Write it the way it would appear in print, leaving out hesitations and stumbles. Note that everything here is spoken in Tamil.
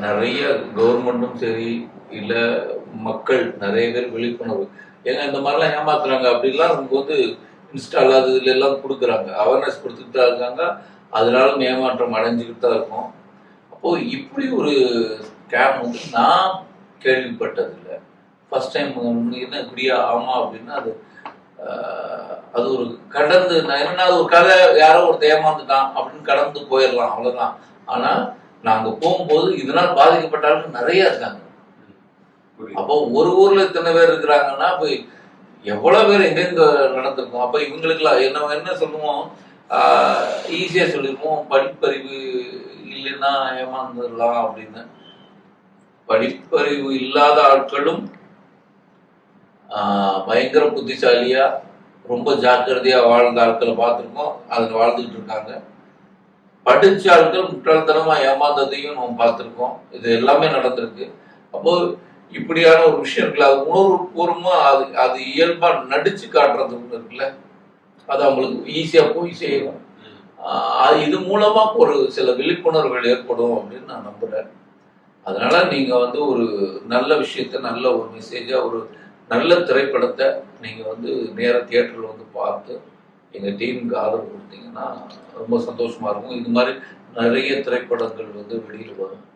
நிறைய கவர்மெண்ட்டும் சரி, இல்ல மக்கள் நிறைய பேர் விழிப்புணர்வு ஏங்க இந்த மாதிரிலாம் ஏமாத்துறாங்க அப்படிலாம் நமக்கு வந்து இன்ஸ்டால அது இதுல எல்லாம் கொடுக்குறாங்க. அவேர்னஸ் கொடுத்துட்டு தான் இருக்காங்க. அதனால ஏமாற்றம் அடைஞ்சுக்கிட்டு தான் இருக்கும். அப்போ இப்படி ஒரு ஸ்கேம் வந்து நான் கேள்விப்பட்டதில்லை. ஃபர்ஸ்ட் டைம் என்ன இப்படியா ஆமா அப்படின்னா அது ஒரு கடந்து நான் என்னன்னா அது ஒரு கதை யாரோ ஒரு ஏமாந்துட்டான் அப்படின்னு கடந்து போயிடலாம் அவ்வளவுதான். ஆனா நாங்க போகும்போது இதனால் பாதிக்கப்பட்டாலும் நிறைய இருக்காங்க. அப்போ ஒரு ஊர்ல இத்தனை பேர் இருக்கிறாங்கன்னா அப்ப எவ்வளவு பேர் எங்கெங்க நடந்திருக்கும். அப்ப இவங்களுக்குலாம் என்ன சொல்லுவோம், ஈஸியா சொல்லிருப்போம் படிப்பறிவு இல்லைன்னா ஏமாந்துடலாம் அப்படின்னு. படிப்பறிவு இல்லாத ஆட்களும் பயங்கர புத்திசாலியா ரொம்ப ஜாக்கிரதையா வாழ்ந்த ஆட்களை பார்த்துருக்கோம். அதில் வாழ்ந்துகிட்டு இருக்காங்க. படிச்ச ஆட்கள் முட்டாள்தனமா ஏமாந்ததையும் நம்ம பார்த்துருக்கோம். இது எல்லாமே நடந்திருக்கு. அப்போ இப்படியான ஒரு விஷயம் இருக்குல்ல, அது உணர்வு பூர்வமா அது இயல்பா நடிச்சு காட்டுறது ஒண்ணு இருக்குல்ல, அது அவங்களுக்கு ஈஸியா போய் செய்யும். இது மூலமா ஒரு சில விழிப்புணர்வுகள் ஏற்படும் அப்படின்னு நான் நம்புறேன். அதனால நீங்க வந்து ஒரு நல்ல விஷயத்த நல்ல ஒரு மெசேஜா ஒரு நல்ல திரைப்படத்தை நீங்க வந்து நேர தியேட்டர்ல வந்து பார்த்து எங்க டீமுக்கு ஆதரவு கொடுத்தீங்கன்னா ரொம்ப சந்தோஷமா இருக்கும். இது மாதிரி நிறைய திரைப்படங்கள் வந்து வெளியில வரும்.